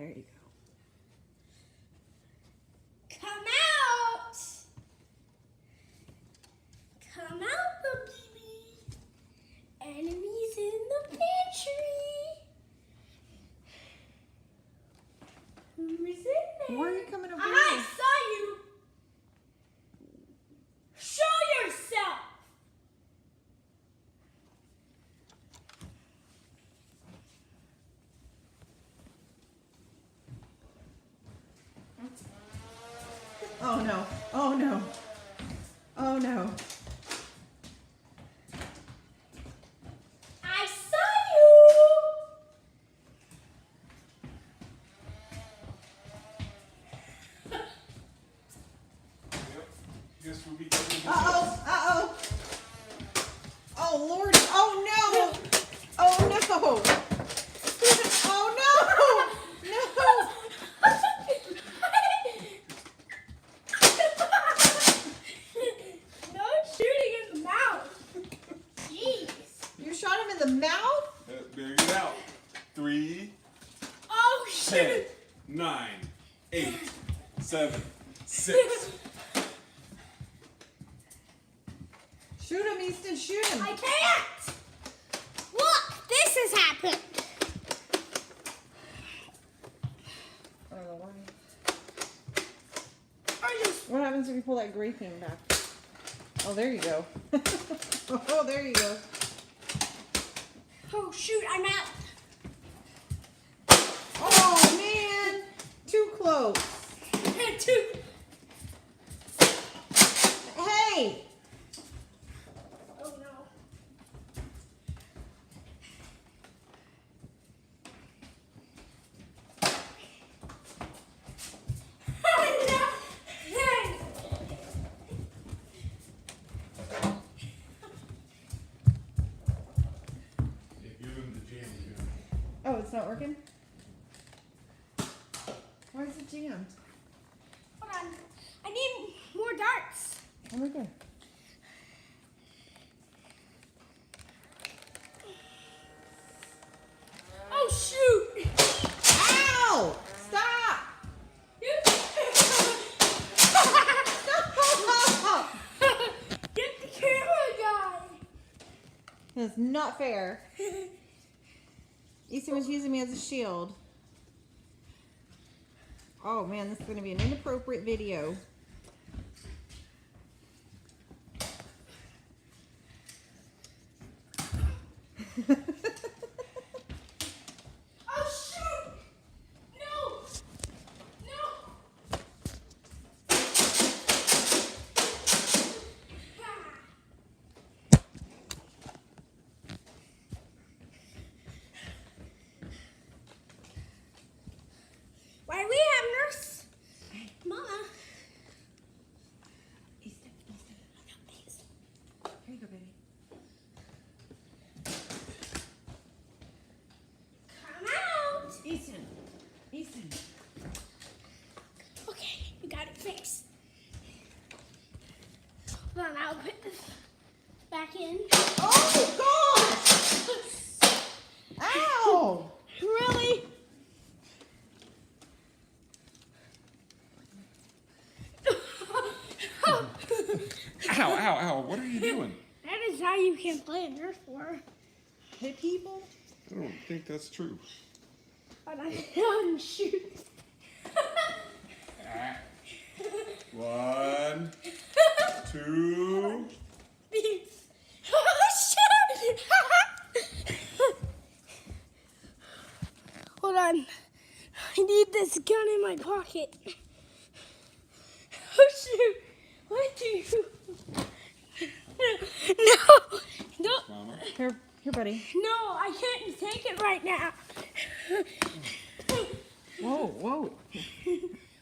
there you go. Come out! Come out, the baby. Enemies in the pantry. Who's in there? Why are you coming over I here? saw you. Show yourself. Oh no. Oh no. Oh no. I saw you. Guess we'll be getting this. Uh-oh. Uh-oh. Oh Lord. Oh no. Oh no. Oh no. No. No shooting in the mouth. Jeez. You shot him in the mouth? Bear it out. 3, Oh 10, shoot. 9, 8, 7, 6. Shoot him, Easton. Shoot him. I can't. Look, this has happened. I don't know why. I just. What happens if you pull that gray thing back? Oh, there you go. Oh, there you go. Oh shoot, I'm out. Oh man, too close. Two. Hey. Oh no. Yeah, give him the jam. Give him. Oh, it's not working? Why is it jammed? Hold on. I need more darts. Oh my god. Oh shoot. Ow! Stop! Stop! Get the camera guy. That's not fair. Easton was using me as a shield. Oh man, this is going to be an inappropriate video. Oh shoot. No. No. Why do we have nurse? Mama. Easton, Easton. Here you go, baby. Come out. Easton. Easton. Okay, we got it fixed. Hold on, I'll put this back in. Oh gosh! Ow! Really? Ow, ow, ow. What are you doing? That is how you can play a Nerf war. Hit people? I don't think that's true. But I'm shoot. 1, 2. Oh, shit. Hold on. I need this gun in my pocket. Oh shoot. What do you? No. No. Mama. Here, buddy. No, I can't take it right now. Whoa, whoa.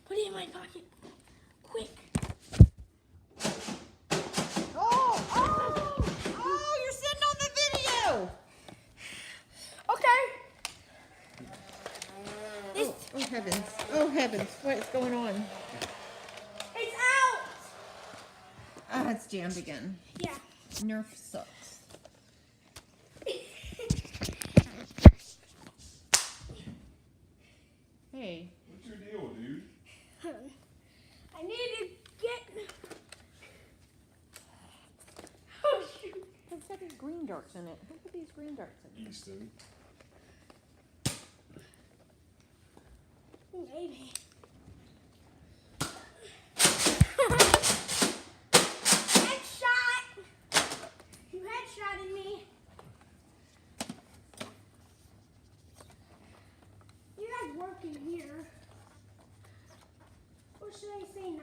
Put it in my pocket. Quick. Oh, oh, oh, you're sitting on the video. Okay. This, Oh heavens. Oh heavens. What is going on? it's out. Ah, it's jammed again. Yeah. Nerf sucks. Hey. darts in it. Who put these green darts in it? Easton. Maybe. Headshot! You headshotted me. You guys work in here. Or should I say not?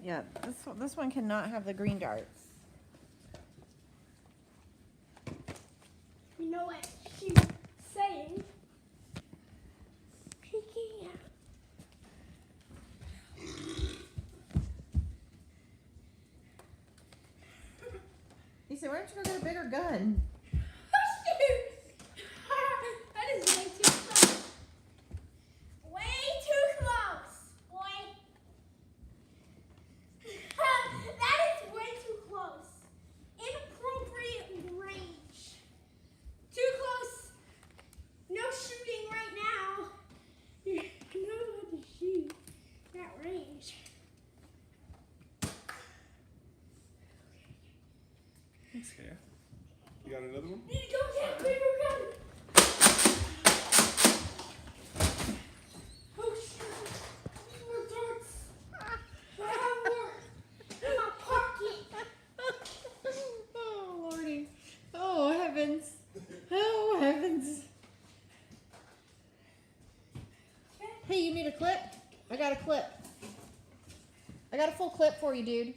Yeah, this one cannot have the green darts. You know what she's saying? Peeking out. He said, why don't you go get a bigger gun? That is way too close. Way too close, boy. That is way too close. Inappropriate range. Too close. No shooting right now. You know how to shoot that range. Thanks, Kaya. You got another one? Need to go get a bigger gun. Oh shoot. More darts. I have more in my pocket. Oh, Lordy. Oh, heavens. Oh, heavens. Hey, you need a clip? I got a clip. I got a full clip for you, dude.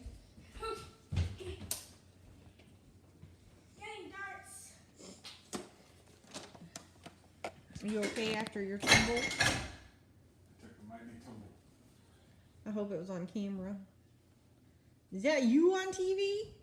Getting darts. Are you okay after your tumble? Took a mighty tumble. I hope it was on camera. Is that you on TV?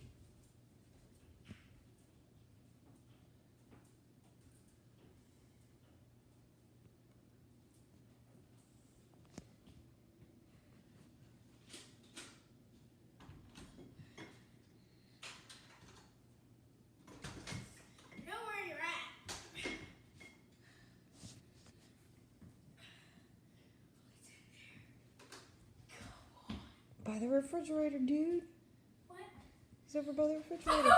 Know where you're at. By the refrigerator, dude. What? He's over by the refrigerator.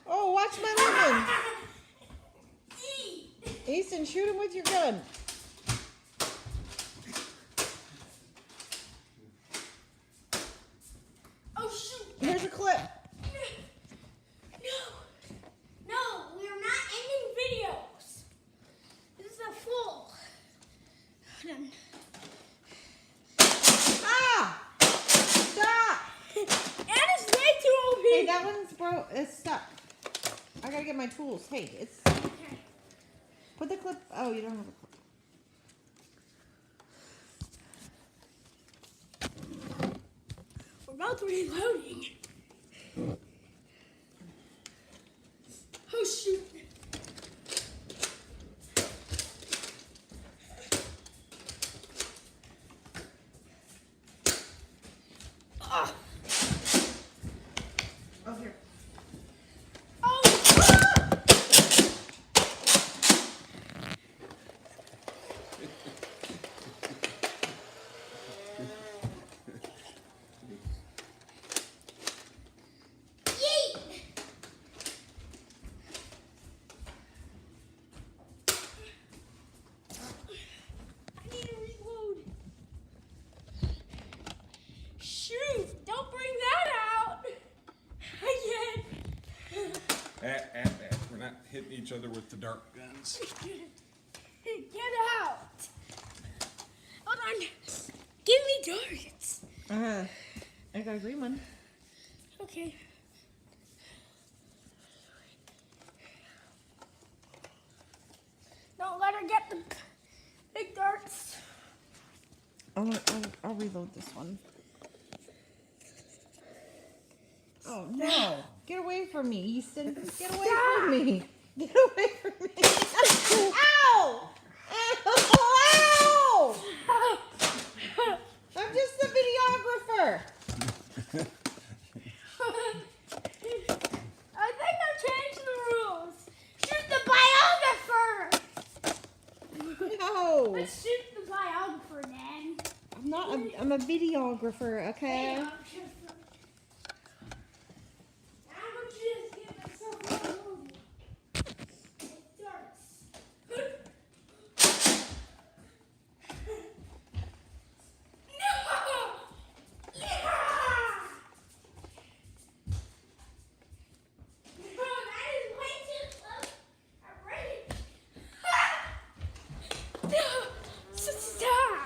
Oh, watch my lemon. Easton, shoot him with your gun. Oh shoot. Here's a clip. No, we are not ending videos. This is a full. Done. Ah! Stop! That is way too OP. Hey, that one's it's stuck. I gotta get my tools. Hey, it's. Okay. Put the clip. Oh, you don't have a clip. We're both reloading. Oh shoot. Ah. Oh, here. Oh. Yeet. I need to reload. Shoot! Don't bring that out again. We're not hitting each other with the dart guns. Get out! Hold on. Give me darts. I got a green one. Okay. Don't let her get the big darts. I'll reload this one. Oh no! Get away from me, Easton! Get away from me! Get away from me! Ow! Ow! Ow! I'm just the videographer. I think I've changed the rules. Shoot the biographer. No! Let's shoot the biographer, Dad. I'm not a I'm a videographer, okay? I'm just get myself a movie. It starts. No! Yeah! No, that is way too close. I'm ready. No! Stop!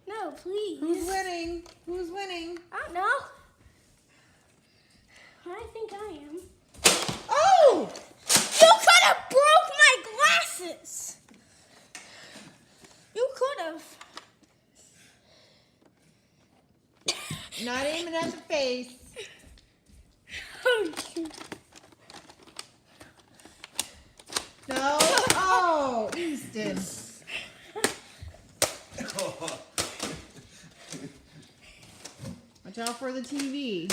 No, please. Who's winning? Who's winning? I don't know. I think I am. Oh! You could have broke my glasses. You could have. Not aiming at the face. No. Oh, Easton. Watch out for the TV.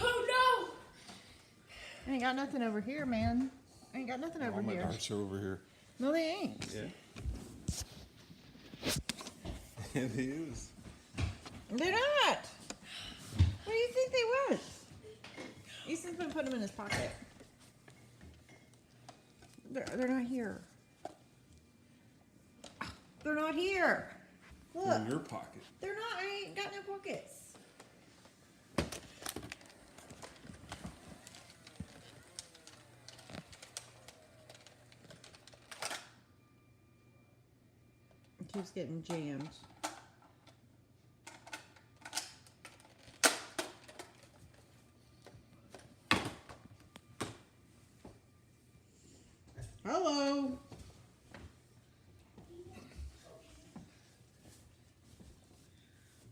Oh I ain't got nothing over here, man. I ain't got nothing over All my here. darts are over here. No, they ain't. Yeah. It is. They're not. What do you think they was? Easton's been putting them in his pocket. They're not here. They're not here. They're Look. in your pocket. They're not. I ain't got no pockets. It keeps getting jammed. Hello.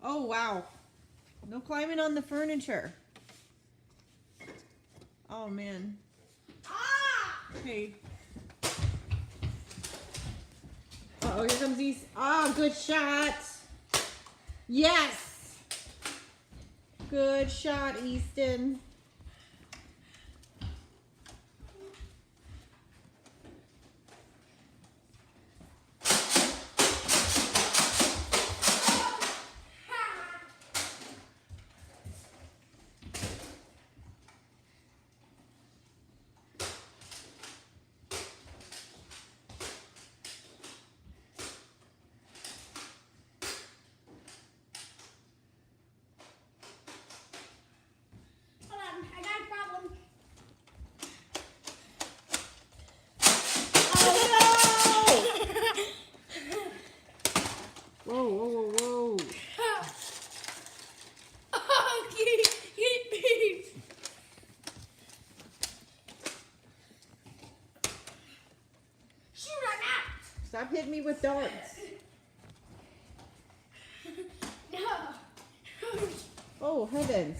Oh, wow. No climbing on the furniture. Oh, man. Ah! Hey. Uh-oh, here comes these. Ah, good shot. Yes. Good shot, Easton. Hold on, I got a problem. Whoa, whoa, whoa, whoa. Oh, get me. Shoot, I'm out. Stop hitting me with darts. No. Oh, heavens.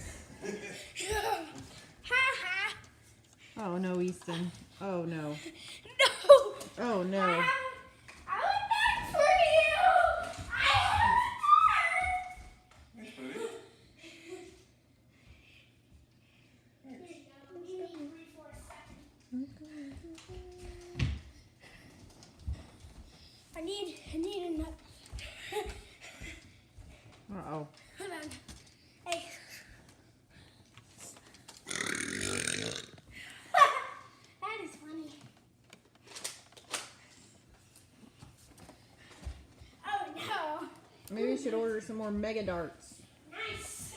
Ha ha. Oh, no, Easton. Oh, no. No. Oh, no. I was back for you. I was Thanks, buddy. Here you go. Let me breathe for a second. I need another. Uh-oh. Hold on. Hey. That is funny. Oh no. Maybe we should order some more mega darts. Nice.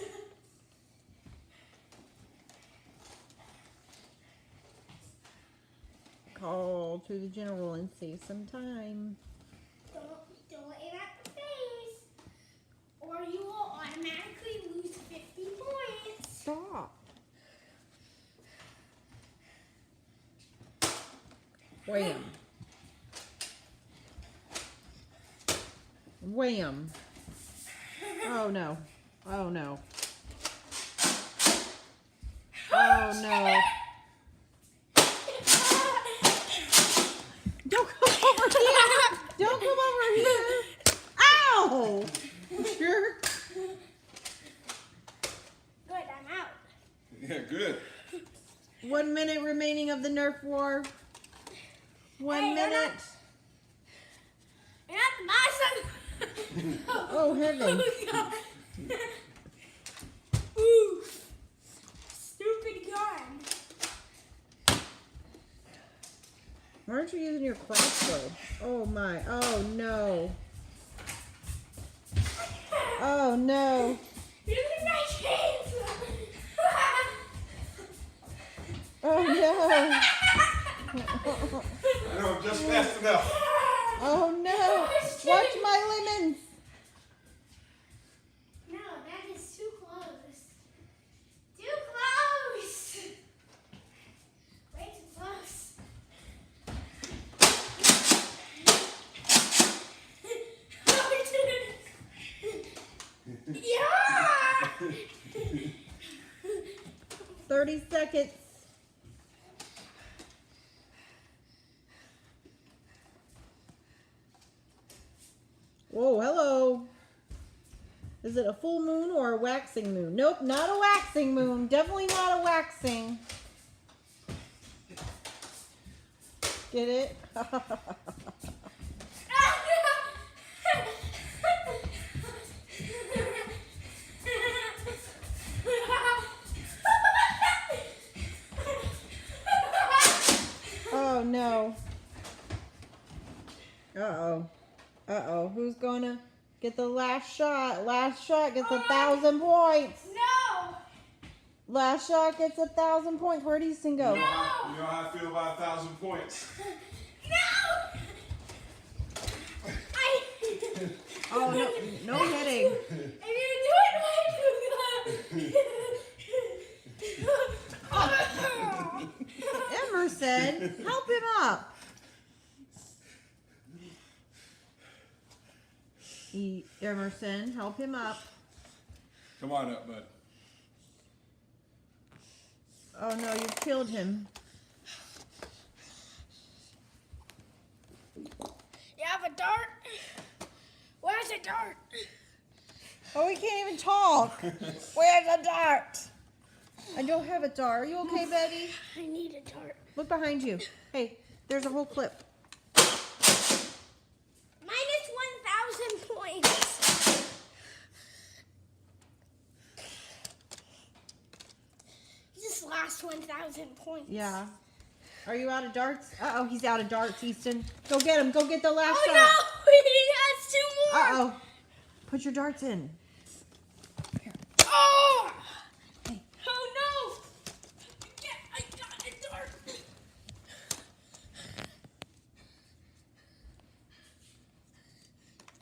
Call to the general and save some time. Don't aim at the face, or you will automatically lose 50 points. Stop. Wham. Wham. Oh no. Oh no. Oh no. Don't come over here. Don't come over here. no. Sure. Good, I'm out. Yeah, good. 1 minute remaining of the Nerf war. 1 Hey, minute. You're not the boss. Oh, heaven. Ooh. Stupid gun. Why aren't you using your crossbow? Oh my. Oh no. Oh no. Using my chains. Oh no. I know, just fast enough. Oh no. Watch my lemons. No, that is too close. Too close. Way too close. Yeah! 30 seconds. Whoa, hello. Is it a full moon or a waxing moon? Nope, not a waxing moon. Definitely not a waxing. Get it? Oh no. Uh-oh. Uh-oh. Who's gonna get the last shot? Last shot gets 1,000 points. No! Last shot gets 1,000 points. Where does Easton go? You know how I feel about 1,000 points. No! Oh, no, no hitting. I didn't do it. Emerson, help him up. Emerson, help him up. Come on up, bud. Oh no, you've killed him. You have a dart? Where's the dart? Oh, he can't even talk. Where's the dart? I don't have a dart. Are you okay, Betty? I need a dart. Look behind you. Hey, there's a whole clip. Minus 1,000 points. You just lost 1,000 points. Yeah. Are you out of darts? Uh-oh, he's out of darts, Easton. Go get him. Go get the last Oh shot. no! He has 2 more. Uh-oh. Put your darts in. Oh! Hey. Oh no! I got a dart.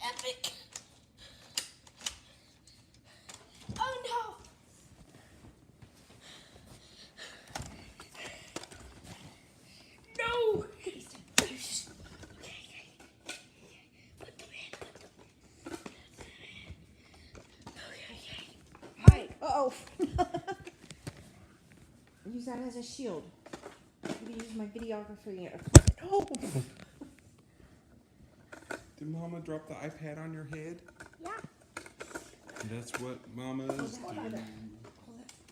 Epic. Oh no! No! Hi. Uh-oh. Use that as a shield. I'm going to use my videographer here. Oh. Did Mama drop the iPad on your head? Yeah. That's what mamas do.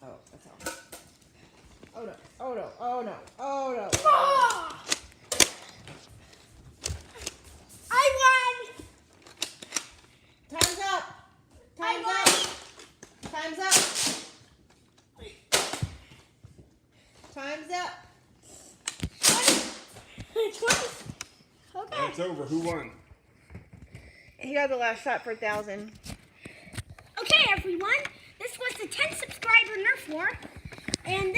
Oh, that's all. Oh no. Oh no. Oh no. Oh no. Ah! I won! Time's up. Time's I up. Time's up. Time's up. 20. Okay. It's over. Who won? He got the last shot for 1,000. Okay, everyone. This was the 10 subscriber Nerf War. And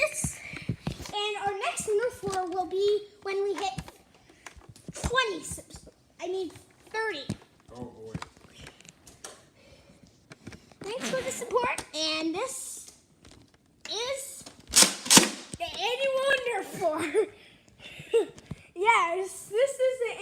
our next Nerf War will be when we hit 20 I need 30. Oh, boy. Thanks for the support. And this is the annual Nerf War. Yes, this is the